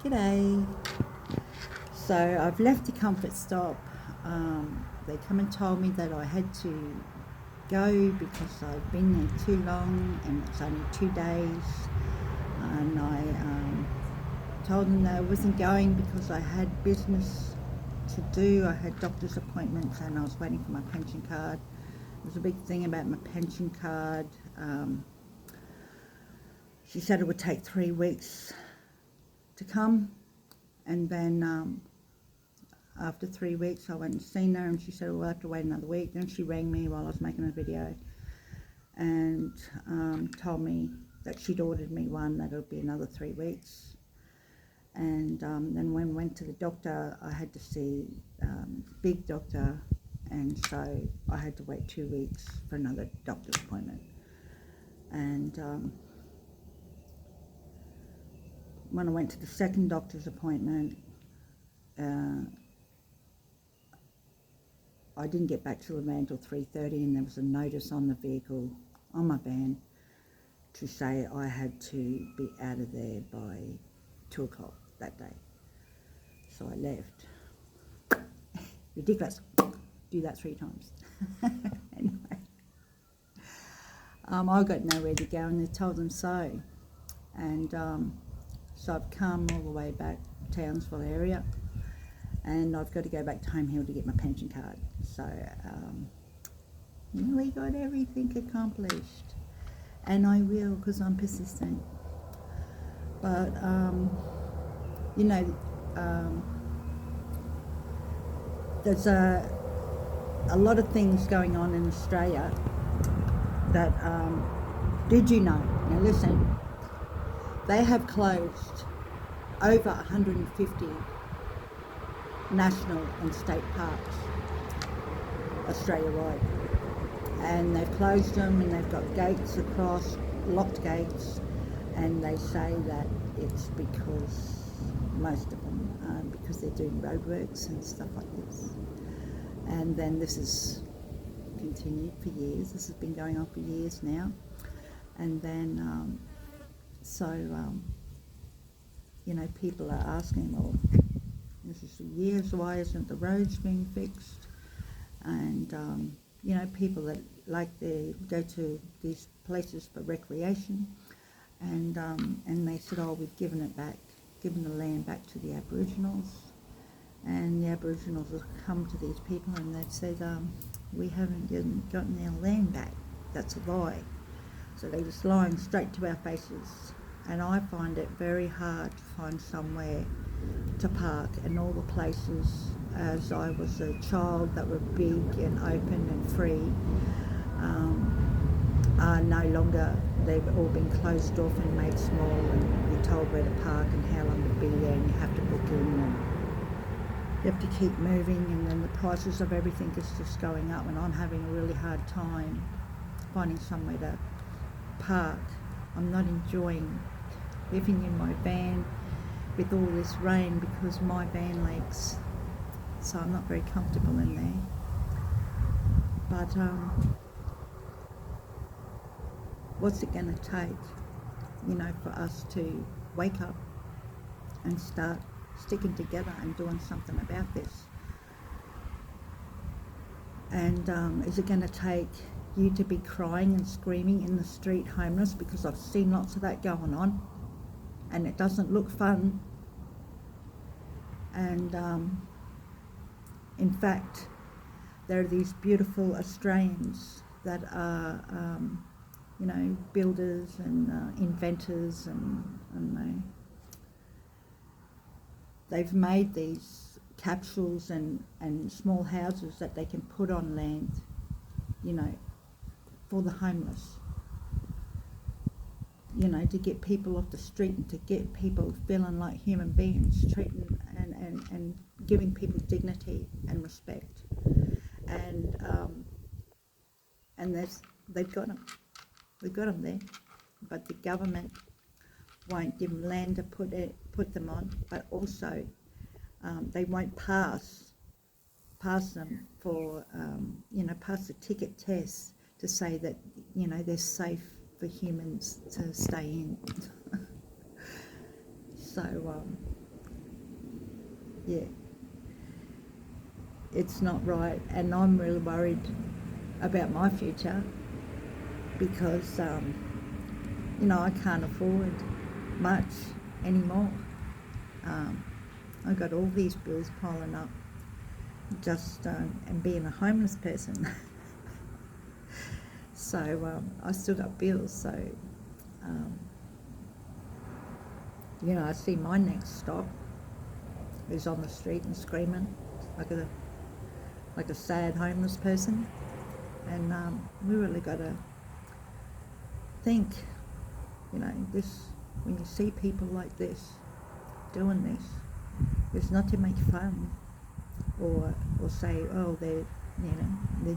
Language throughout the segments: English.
G'day. So I've left the comfort stop. They come and told me that I had to go because I'd been there too long and it's only 2 days. And I told them that I wasn't going because I had business to do. I had doctor's appointments and I was waiting for my pension card. There's a big thing about my pension card. She said it would take 3 weeks to come, and then after 3 weeks I went and seen her and she said, well, we'll have to wait another week. Then she rang me while I was making a video and told me that she'd ordered me one, that it would be another 3 weeks. And then when I went to the doctor, I had to see big doctor, and so I had to wait 2 weeks for another doctor's appointment. And when I went to the second doctor's appointment, I didn't get back to the van till 3:30, and there was a notice on the vehicle, on my van, to say I had to be out of there by 2 o'clock that day. So I left. Ridiculous. Do that 3 times. Anyway. I got nowhere to go and they told them so. And so I've come all the way back to Townsville area, and I've got to go back to Home Hill to get my pension card. So nearly got everything accomplished, and I will, because I'm persistent. But you know, there's a lot of things going on in Australia that did you know? Now listen, they have closed over 150 national and state parks Australia-wide, and they've closed them and they've got gates across, locked gates, and they say that it's because, most of them, because they're doing roadworks and stuff like this. And then this has continued for years. This has been going on for years now. And then you know, people are asking, well, this is for years, why isn't the roads being fixed? And you know, people that like to go to these places for recreation, and they said, oh, we've given the land back to the Aboriginals, and the Aboriginals have come to these people and they've said, we haven't gotten our land back. That's a lie. So they're just lying straight to our faces. And I find it very hard to find somewhere to park, and all the places as I was a child that were big and open and free are no longer. They've all been closed off and made small, and you're told where to park and how long to be there, and you have to book in, and you have to keep moving, and then the prices of everything is just going up, and I'm having a really hard time finding somewhere to park. I'm not enjoying living in my van with all this rain because my van leaks, so I'm not very comfortable in there. But what's it going to take, you know, for us to wake up and start sticking together and doing something about this? And is it going to take you to be crying and screaming in the street homeless? Because I've seen lots of that going on and it doesn't look fun. And in fact, there are these beautiful Australians that are you know, builders and inventors, and they've made these capsules and small houses that they can put on land, you know, for the homeless, you know, to get people off the street and to get people feeling like human beings, treating and giving people dignity and respect. And they've got them there, but the government won't give them land to put them on, but also they won't pass them for you know, pass the ticket test to say that, you know, they're safe for humans to stay in. So Yeah, it's not right, and I'm really worried about my future because I can't afford much anymore. I've got all these bills piling up just and being a homeless person. So I still got bills. So I see my next stop is on the street and screaming like a sad homeless person, and we really got to think. This, when you see people like this doing this, it's not to make fun or say, oh, they're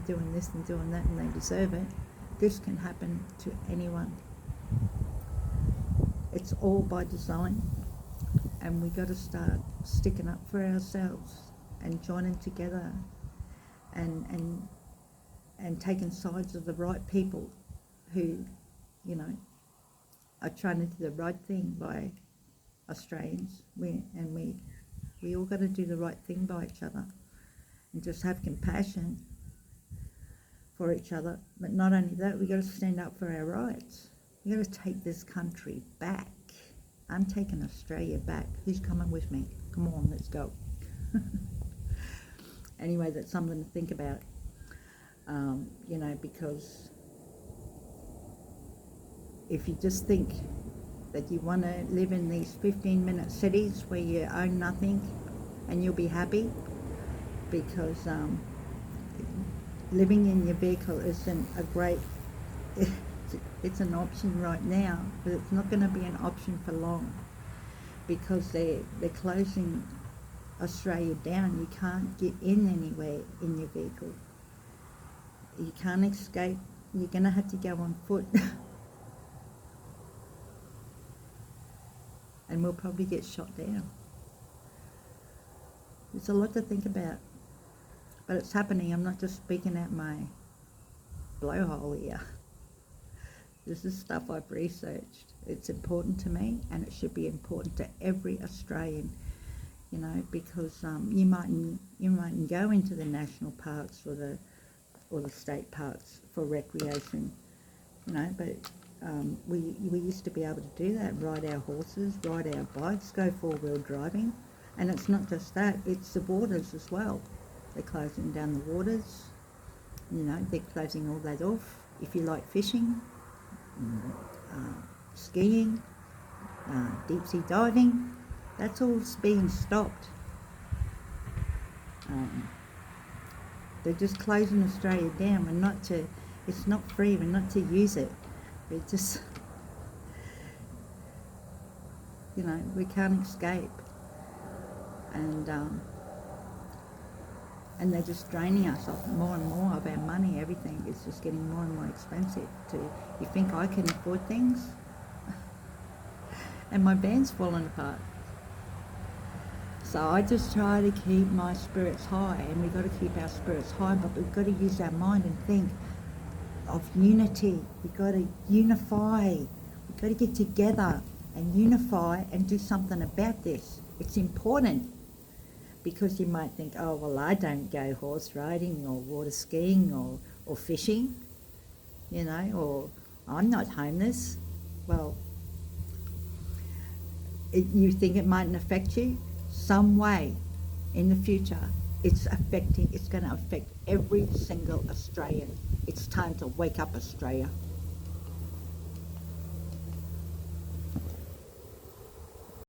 doing this and doing that and they deserve it. This can happen to anyone. It's all by design, and we got to start sticking up for ourselves and joining together and taking sides of the right people who, are trying to do the right thing by Australians. We all got to do the right thing by each other and just have compassion for each other. But not only that, we got to stand up for our rights. We got to take this country back. I'm taking Australia back. Who's coming with me? Come on, let's go. Anyway, that's something to think about. Because if you just think that you want to live in these 15-minute cities where you own nothing and you'll be happy, because living in your vehicle isn't a great, it's an option right now, but it's not going to be an option for long, because they're closing Australia down. You can't get in anywhere in your vehicle. You can't escape. You're going to have to go on foot. And we'll probably get shot down. There's a lot to think about. But it's happening. I'm not just speaking out my blowhole here. This is stuff I've researched. It's important to me, and it should be important to every Australian, because you mightn't go into the national parks or the state parks for recreation, but we used to be able to do that, ride our horses, ride our bikes, go four-wheel driving. And it's not just that, it's the waters as well. They're closing down the waters, they're closing all that off. If you like fishing, skiing, deep sea diving, that's all being stopped. They're just closing Australia down, and it's not free, and not to use it. It just, we can't escape. And they're just draining us of more and more of our money. Everything is just getting more and more expensive. You think I can afford things? And my band's falling apart. So I just try to keep my spirits high, and we've got to keep our spirits high, but we've got to use our mind and think of unity. We've got to unify. We've got to get together and unify and do something about this. It's important, because you might think, oh, well, I don't go horse riding or water skiing or fishing, or I'm not homeless. Well, you think it mightn't affect you? Some way in the future, it's going to affect every single Australian. It's time to wake up, Australia.